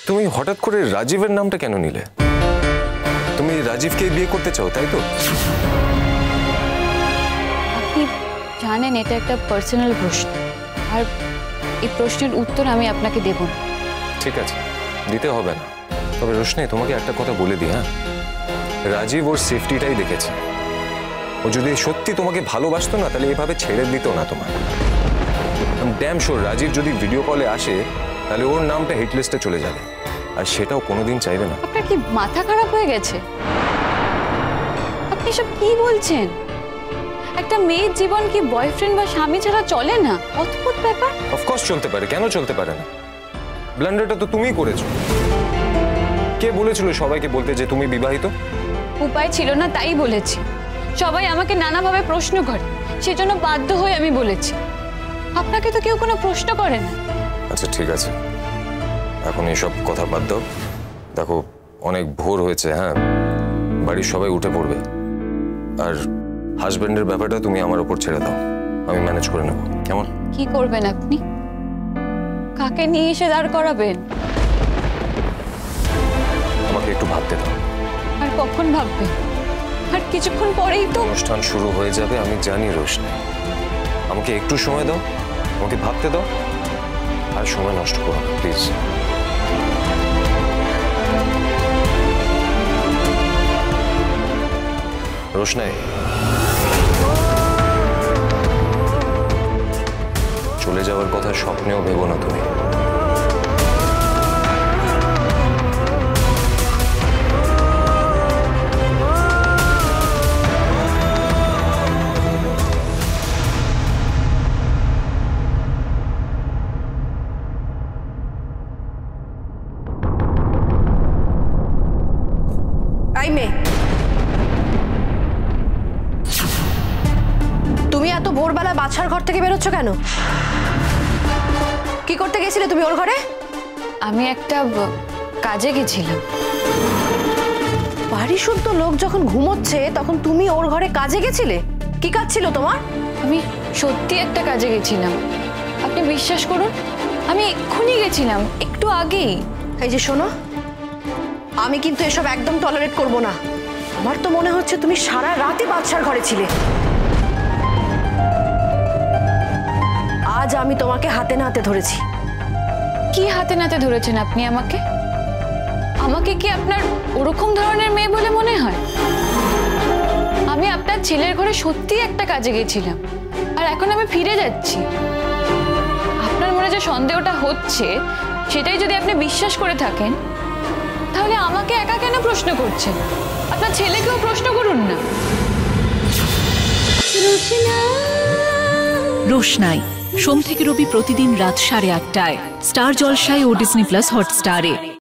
তুমি হঠাৎ করে রাজীবের নামটা কেন নিলে? তুমি রাজীবকে বিয়ে করতে চাও, তাই তো? আপনি জানেন এটা একটা পার্সোনাল প্রশ্ন, আর এই প্রশ্নের উত্তর আমি আপনাকে দেব না। ঠিক আছে, দিতে হবে না। তবে রোশনি, তোমাকে একটা কথা বলে দিই, হ্যাঁ, রাজীব ওর সেফটিটাই দেখেছে। ও যদি সত্যি তোমাকে ভালোবাসতো না, তাহলে এভাবে ছেড়ে দিত না তোমার। ড্যাম শিওর রাজীব যদি ভিডিও কলে আসে, তাহলে ওর নামটা হিট লিস্টে চলে যাবে, আর সেটাও কোনোদিন চাইবে না। আপনার কি মাথা খারাপ হয়ে গেছে? আপনি সব কি বলছেন? একটা মেয়ের জীবন কি বয়ফ্রেন্ড বা স্বামী ছাড়া চলে না? অদ্ভুত ব্যাপার। অফকোর্স চলতে পারে, কেন চলতে পারে না? ব্লান্ডারটা তো তুমিই করেছো। কে বলেছিল সবাইকে বলতে যে তুমি বিবাহিত? উপায় ছিল না তাই বলেছি। সবাই আমাকে নানাভাবে প্রশ্ন করে, সেজন্য বাধ্য হয়ে আমি বলেছি। আপনাকে তো কেউ কোনো প্রশ্ন করে না। আচ্ছা ঠিক আছে, এখন এসব কথা বাদ দাও। দেখো অনেক ভোর হয়েছে, হ্যাঁ, বাড়ির সবাই উঠে পড়বে। আর হাজবেন্ডের ব্যাপারটা তুমি আমার উপর ছেড়ে দাও, আমি ম্যানেজ করে নেব, কেমন? কি করবেন আপনি? কাকে নিয়ে এসে দাঁড় করাবেন? আমাকে একটু ভাবতে দাও। আর কখন ভাববেন? আর কিছুক্ষণ পরেই তো অনুষ্ঠান শুরু হয়ে যাবে, আমি জানি রোশনি। আমাকে একটু সময় দাও, আমাকে ভাবতে দাও, আর সময় নষ্ট করো না প্লিজ। রোশনি, চলে যাওয়ার কথা স্বপ্নেও ভেবো না তুমি। তুমি এত ভোরবেলা বাছার ঘর থেকে বেরোচ্ছ কেন? কি করতে গেছিলে তুমি ওর ঘরে? আমি একটা কাজে গেছিলাম। বাড়ি শুদ্ধ লোক যখন ঘুমোচ্ছে তখন তুমি ওর ঘরে কাজে গেছিলে? কি কাজ ছিল তোমার? আমি সত্যি একটা কাজে গেছিলাম, আপনি বিশ্বাস করুন। আমি এক্ষুনি গেছিলাম, একটু আগেই। এই যে শোনো, আমি কিন্তু এসব একদম টলারেট করব না। আমার তো মনে হচ্ছে তুমি সারা রাতই বাদশার ঘরে ছিলে। আজ আমি তোমাকে হাতে নাতে ধরেছি। কি হাতে নাতে ধরেছেন আপনি আমাকে? আমাকে কি আপনার ওরকম ধরনের মেয়ে বলে মনে হয়? আমি আপনার ছেলের ঘরে সত্যি একটা কাজে গেছিলাম, আর এখন আমি ফিরে যাচ্ছি। আপনার মনে যে সন্দেহটা হচ্ছে, সেটাই যদি আপনি বিশ্বাস করে থাকেন, তাহলে আমাকে একা কেন প্রশ্ন করছেন? আপনার ছেলেকেও প্রশ্ন করুন না। রোশনাই সোম থেকে রবি প্রতিদিন রাত 8:30টায় স্টার জলসায় ও ডিজনি প্লাস হটস্টারে।